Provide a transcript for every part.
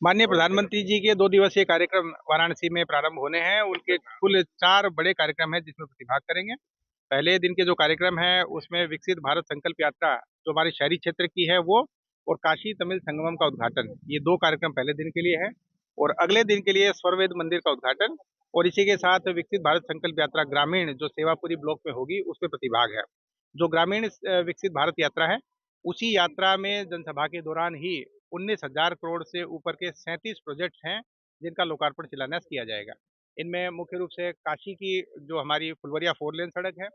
माननीय प्रधानमंत्री जी के 2 दिवसीय कार्यक्रम वाराणसी में प्रारंभ होने हैं। उनके कुल 4 बड़े कार्यक्रम हैं जिसमें प्रतिभाग करेंगे। पहले दिन के जो कार्यक्रम है उसमें विकसित भारत संकल्प यात्रा जो हमारे शहरी क्षेत्र की है वो और काशी तमिल संगमम का उद्घाटन, ये 2 कार्यक्रम पहले दिन के लिए है। और अगले दिन के लिए स्वरवेद मंदिर का उद्घाटन और इसी के साथ विकसित भारत संकल्प यात्रा ग्रामीण जो सेवापुरी ब्लॉक में होगी उसमें प्रतिभाग है। जो ग्रामीण विकसित भारत यात्रा है, उसी यात्रा में जनसभा के दौरान ही 19,000 करोड़ से ऊपर के 37 प्रोजेक्ट हैं जिनका लोकार्पण शिलान्यास किया जाएगा। इनमें मुख्य रूप से काशी की जो हमारी फुलवरिया 4 लेन सड़क है,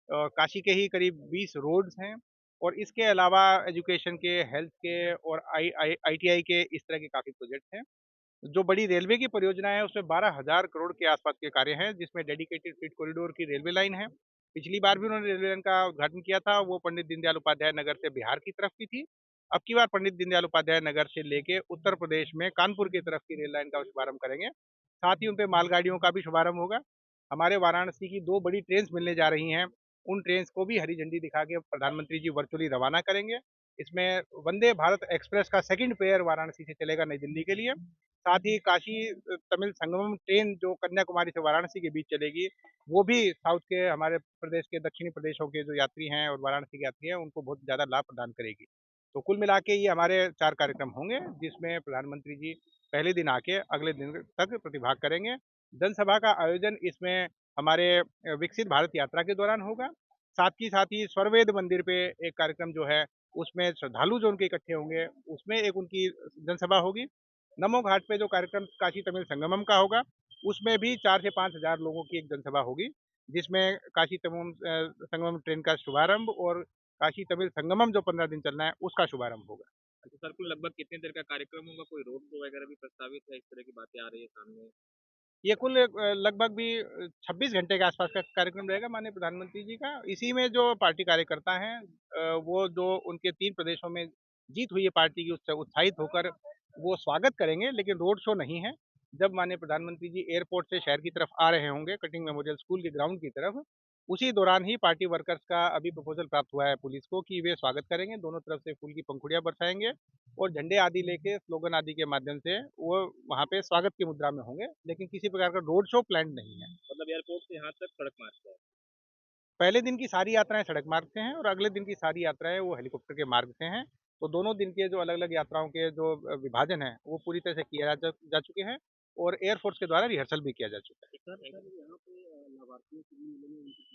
काशी के ही करीब 20 रोड्स हैं और इसके अलावा एजुकेशन के, हेल्थ के और आईटीआई के इस तरह के काफ़ी प्रोजेक्ट हैं। जो बड़ी रेलवे की परियोजना है उसमें 12,000 करोड़ के आसपास के कार्य हैं जिसमें डेडिकेटेड फ्रीट कॉरिडोर की रेलवे लाइन है। पिछली बार भी उन्होंने रेलवे लाइन का उद्घाटन किया था, वो पंडित दीनदयाल उपाध्याय नगर से बिहार की तरफ की थी। अब की बार पंडित दीनदयाल उपाध्याय नगर से लेके उत्तर प्रदेश में कानपुर की तरफ की रेल लाइन का शुभारंभ करेंगे। साथ ही उन पे मालगाड़ियों का भी शुभारंभ होगा। हमारे वाराणसी की 2 बड़ी ट्रेन्स मिलने जा रही हैं, उन ट्रेन्स को भी हरी झंडी दिखा के प्रधानमंत्री जी वर्चुअली रवाना करेंगे। इसमें वंदे भारत एक्सप्रेस का सेकंड पेयर वाराणसी से चलेगा नई दिल्ली के लिए। साथ ही काशी तमिल संगमम ट्रेन जो कन्याकुमारी से वाराणसी के बीच चलेगी, वो भी साउथ के हमारे प्रदेश के दक्षिणी प्रदेशों के जो यात्री हैं और वाराणसी के यात्री हैं, उनको बहुत ज़्यादा लाभ प्रदान करेगी। तो कुल मिला के ये हमारे 4 कार्यक्रम होंगे, जिसमें प्रधानमंत्री जी पहले दिन आके अगले दिन तक प्रतिभाग करेंगे। जनसभा का आयोजन इसमें हमारे विकसित भारत यात्रा के दौरान होगा। साथ ही स्वरवेद मंदिर पे एक कार्यक्रम जो है, उसमें श्रद्धालु जो उनके इकट्ठे होंगे, उसमें एक उनकी जनसभा होगी। नमो घाट पे जो कार्यक्रम काशी तमिल संगमम का होगा, उसमें भी 4 से 5,000 लोगों की एक जनसभा होगी, जिसमें काशी तमिल संगमम ट्रेन का शुभारंभ और काशी तमिल संगमम जो 15 दिन चलना है, उसका शुभारंभ होगा। अच्छा सर, कुल लगभग कितनी देर का कार्यक्रम होगा? कोई रोड शो वगैरह भी प्रस्तावित है? इस तरह की बातें आ रही है सामने। ये कुल लगभग भी 26 घंटे के आसपास का कार्यक्रम रहेगा माननीय प्रधानमंत्री जी का। इसी में जो पार्टी कार्यकर्ता हैं, वो जो उनके 3 प्रदेशों में जीत हुई है पार्टी की, उससे उत्साहित होकर वो स्वागत करेंगे, लेकिन रोड शो नहीं है। जब माननीय प्रधानमंत्री जी एयरपोर्ट से शहर की तरफ आ रहे होंगे, कटिंग मेमोरियल स्कूल के ग्राउंड की तरफ, उसी दौरान ही पार्टी वर्कर्स का अभी प्रपोजल प्राप्त हुआ है पुलिस को कि वे स्वागत करेंगे, दोनों तरफ से फूल की पंखुड़ियाँ बरसाएँगे और झंडे आदि लेके स्लोगन आदि के माध्यम से वो वहाँ पे स्वागत की मुद्रा में होंगे, लेकिन किसी प्रकार का रोड शो प्लान नहीं है। मतलब एयरपोर्ट से यहाँ तक सड़क मार्ग है। पहले दिन की सारी यात्राएँ सड़क मार्ग से हैं और अगले दिन की सारी यात्राएँ वो हेलीकॉप्टर के मार्ग से हैं। तो दोनों दिन के जो अलग-अलग यात्राओं के जो विभाजन है, वो पूरी तरह से किया जा चुके हैं और एयर फोर्स के द्वारा रिहर्सल भी किया जा चुका है। सर यहाँ पे लाभार्थियों से भी मिलेंगे, उनकी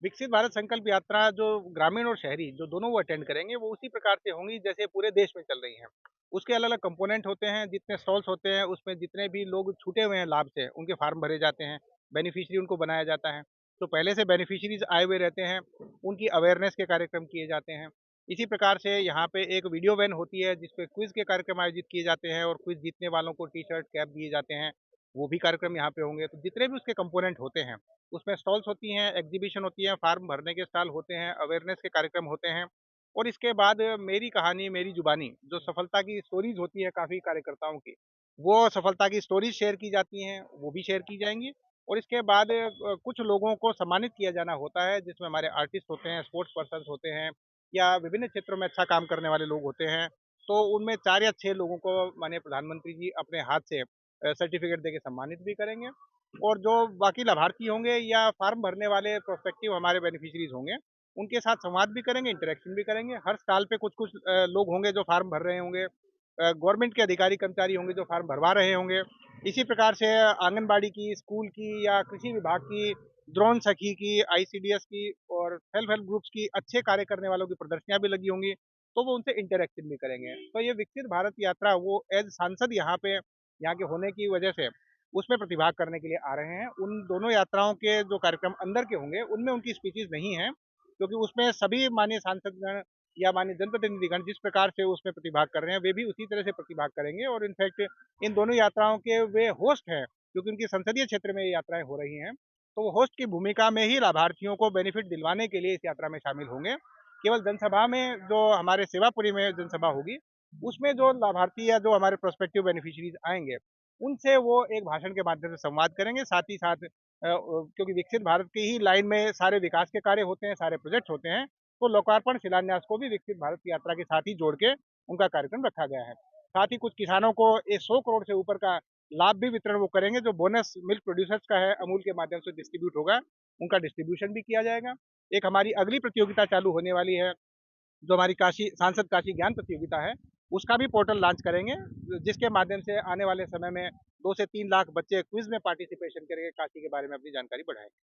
विकसित भारत संकल्प यात्रा जो ग्रामीण और शहरी जो दोनों वो अटेंड करेंगे, वो उसी प्रकार से होंगी जैसे पूरे देश में चल रही हैं। उसके अलग-अलग कंपोनेंट होते हैं, जितने स्टॉल्स होते हैं, उसमें जितने भी लोग छूटे हुए हैं लाभ से, उनके फॉर्म भरे जाते हैं, बेनिफिशियरी उनको बनाया जाता है। तो पहले से बेनिफिशियरीज़ आए हुए रहते हैं, उनकी अवेयरनेस के कार्यक्रम किए जाते हैं। इसी प्रकार से यहाँ पे एक वीडियो वैन होती है, जिसपे क्विज़ के कार्यक्रम आयोजित किए जाते हैं और क्विज़ जीतने वालों को टी-शर्ट, कैप दिए जाते हैं, वो भी कार्यक्रम यहाँ पे होंगे। तो जितने भी उसके कंपोनेंट होते हैं, उसमें स्टॉल्स होती हैं, एग्जीबिशन होती है, फॉर्म भरने के स्टॉल होते हैं, अवेयरनेस के कार्यक्रम होते हैं और इसके बाद मेरी कहानी मेरी जुबानी जो सफलता की स्टोरीज़ होती है काफ़ी कार्यकर्ताओं की, वो सफलता की स्टोरीज़ शेयर की जाती हैं, वो भी शेयर की जाएँगी और इसके बाद कुछ लोगों को सम्मानित किया जाना होता है, जिसमें हमारे आर्टिस्ट होते हैं, स्पोर्ट्स पर्सन्स होते हैं या विभिन्न क्षेत्रों में अच्छा काम करने वाले लोग होते हैं। तो उनमें 4 या 6 लोगों को माननीय प्रधानमंत्री जी अपने हाथ से सर्टिफ़िकेट देके सम्मानित भी करेंगे। और जो बाकी लाभार्थी होंगे या फॉर्म भरने वाले प्रोस्पेक्टिव हमारे बेनिफिशियरीज़ होंगे, उनके साथ संवाद भी करेंगे, इंटरैक्शन भी करेंगे। हर स्टॉल पे कुछ-कुछ लोग होंगे जो फॉर्म भर रहे होंगे। गवर्नमेंट के अधिकारी कर्मचारी होंगे जो फॉर्म भरवा रहे होंगे। इसी प्रकार से आंगनबाड़ी की, स्कूल की या कृषि विभाग की, ड्रोन सखी की, आईसीडीएस की और सेल्फ हेल्प ग्रुप्स की अच्छे कार्य करने वालों की प्रदर्शनियाँ भी लगी होंगी, तो वो उनसे इंटरैक्शन भी करेंगे। तो ये विकसित भारत यात्रा वो एज़ सांसद यहाँ के होने की वजह से उसमें प्रतिभाग करने के लिए आ रहे हैं। उन दोनों यात्राओं के जो कार्यक्रम अंदर के होंगे, उनमें उनकी स्पीचेज़ नहीं हैं, क्योंकि उसमें सभी माननीय सांसदगण या माननीय जनप्रतिनिधिगण जिस प्रकार से उसमें प्रतिभाग कर रहे हैं, वे भी उसी तरह से प्रतिभाग करेंगे और इनफैक्ट इन दोनों यात्राओं के वे होस्ट हैं, क्योंकि उनके संसदीय क्षेत्र में ये यात्राएँ हो रही हैं। तो वो होस्ट की भूमिका में ही लाभार्थियों को बेनिफिट दिलवाने के लिए इस यात्रा में शामिल होंगे। केवल जनसभा में जो हमारे सेवापुरी में जनसभा होगी, उसमें जो लाभार्थी या जो हमारे प्रोस्पेक्टिव बेनिफिशियरीज़ आएँगे, उनसे वो एक भाषण के माध्यम से संवाद करेंगे। साथ ही साथ क्योंकि विकसित भारत की ही लाइन में सारे विकास के कार्य होते हैं, सारे प्रोजेक्ट होते हैं, तो लोकार्पण शिलान्यास को भी विकसित भारत की यात्रा के साथ ही जोड़ के उनका कार्यक्रम रखा गया है। साथ ही कुछ किसानों को ये 100 करोड़ से ऊपर का लाभ भी वितरण वो करेंगे, जो बोनस मिल्क प्रोड्यूसर्स का है, अमूल के माध्यम से डिस्ट्रीब्यूट होगा, उनका डिस्ट्रीब्यूशन भी किया जाएगा। एक हमारी अगली प्रतियोगिता चालू होने वाली है, जो हमारी काशी सांसद काशी ज्ञान प्रतियोगिता है, उसका भी पोर्टल लॉन्च करेंगे, जिसके माध्यम से आने वाले समय में 2 से 3 लाख बच्चे क्विज में पार्टिसिपेशन करके काशी के बारे में अपनी जानकारी बढ़ाएंगे।